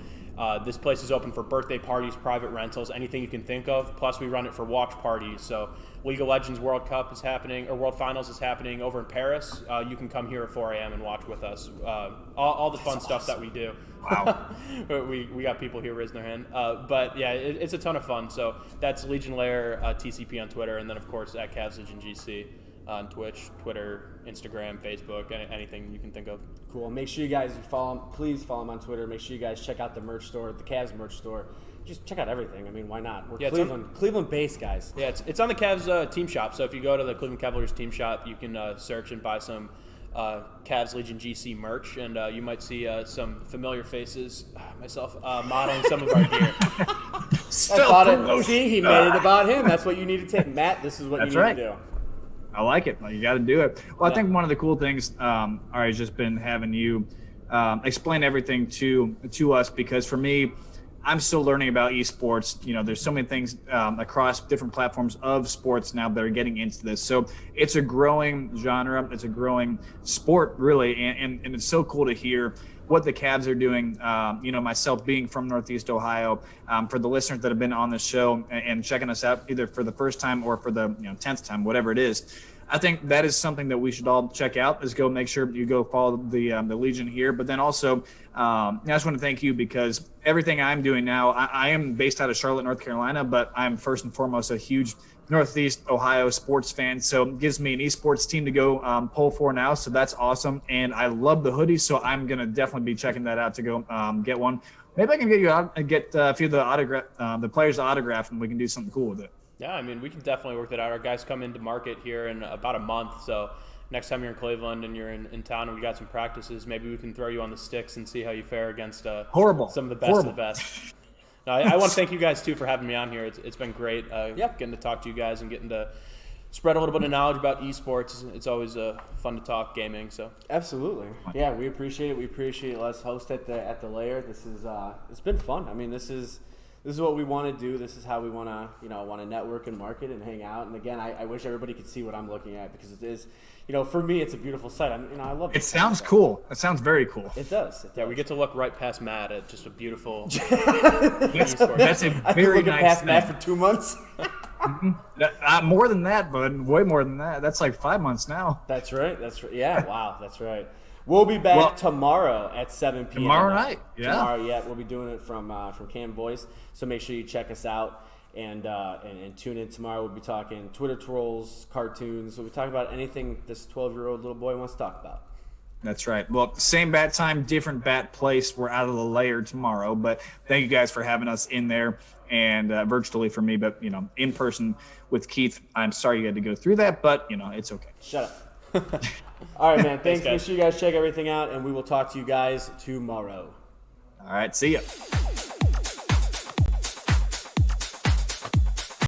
This place is open for birthday parties, private rentals, anything you can think of. Plus, we run it for watch parties. So, League of Legends World Cup is happening, or World Finals is happening over in Paris. You can come here at 4 a.m. and watch with us. All the fun stuff that we do. Wow. we got people here raising their hand. But yeah, it's a ton of fun. So that's Legion Lair, TCP on Twitter, and then of course at Cavs Legion GC on Twitch, Twitter, Instagram, Facebook, anything you can think of. Cool. Make sure you guys please follow him on Twitter. Make sure you guys check out the merch store, the Cavs merch store. Just check out everything. I mean, why not? We're Cleveland-based guys. Yeah, it's on the Cavs team shop. So if you go to the Cleveland Cavaliers team shop, you can search and buy some Cavs Legion GC merch, and you might see some familiar faces, myself, modeling some of our gear. See, he made it about him. That's what you need to take. Matt, this is what you need to do. I like it. You got to do it. Well, I think one of the cool things, Ari, has just been having you explain everything to us, because for me, I'm still learning about esports. You know, there's so many things across different platforms of sports now that are getting into this. So it's a growing genre. It's a growing sport, really. And it's so cool to hear what the Cavs are doing. You know, myself being from Northeast Ohio, for the listeners that have been on the show and checking us out either for the first time or for the 10th time, whatever it is. I think that is something that we should all check out, is go make sure you go follow the Legion here. But then also, I just want to thank you, because everything I'm doing now, I am based out of Charlotte, North Carolina, but I'm first and foremost a huge Northeast Ohio sports fan. So it gives me an esports team to go pull for now. So that's awesome. And I love the hoodie. So I'm going to definitely be checking that out to go get one. Maybe I can get a few of the players' autograph, and we can do something cool with it. Yeah, I mean, we can definitely work that out. Our guys come into market here in about a month, so next time you're in Cleveland and you're in town and we got some practices, maybe we can throw you on the sticks and see how you fare against some of the best of the best. No, I want to thank you guys, too, for having me on here. It's been great getting to talk to you guys and getting to spread a little bit of knowledge about esports. It's always fun to talk gaming. So absolutely, yeah, we appreciate it. We appreciate let's host at the Lair. This is it's been fun. I mean, this is what we want to do. This is how we want to network and market and hang out. And again, I wish everybody could see what I'm looking at, because it is, for me, it's a beautiful sight. I love it. It sounds cool. It sounds very cool. It does. Yeah, we get to look right past Matt at just a beautiful. That's a very nice past thing. Matt for 2 months. More than that, bud. Way more than that. That's like 5 months now. That's right. Yeah. Wow. That's right. We'll be back tomorrow at 7 p.m. Tomorrow night. Yeah. Tomorrow, yeah. We'll be doing it from Cam Voice. So make sure you check us out. And tune in tomorrow. We'll be talking Twitter trolls, cartoons. We'll be talking about anything this 12-year-old little boy wants to talk about. That's right. Well, same bat time, different bat place. We're out of the lair tomorrow, but thank you guys for having us in there and virtually for me, but, in person with Keith. I'm sorry you had to go through that, but, it's okay. Shut up. All right, man. Thanks. Guys. Make sure you guys check everything out, and we will talk to you guys tomorrow. All right. See ya.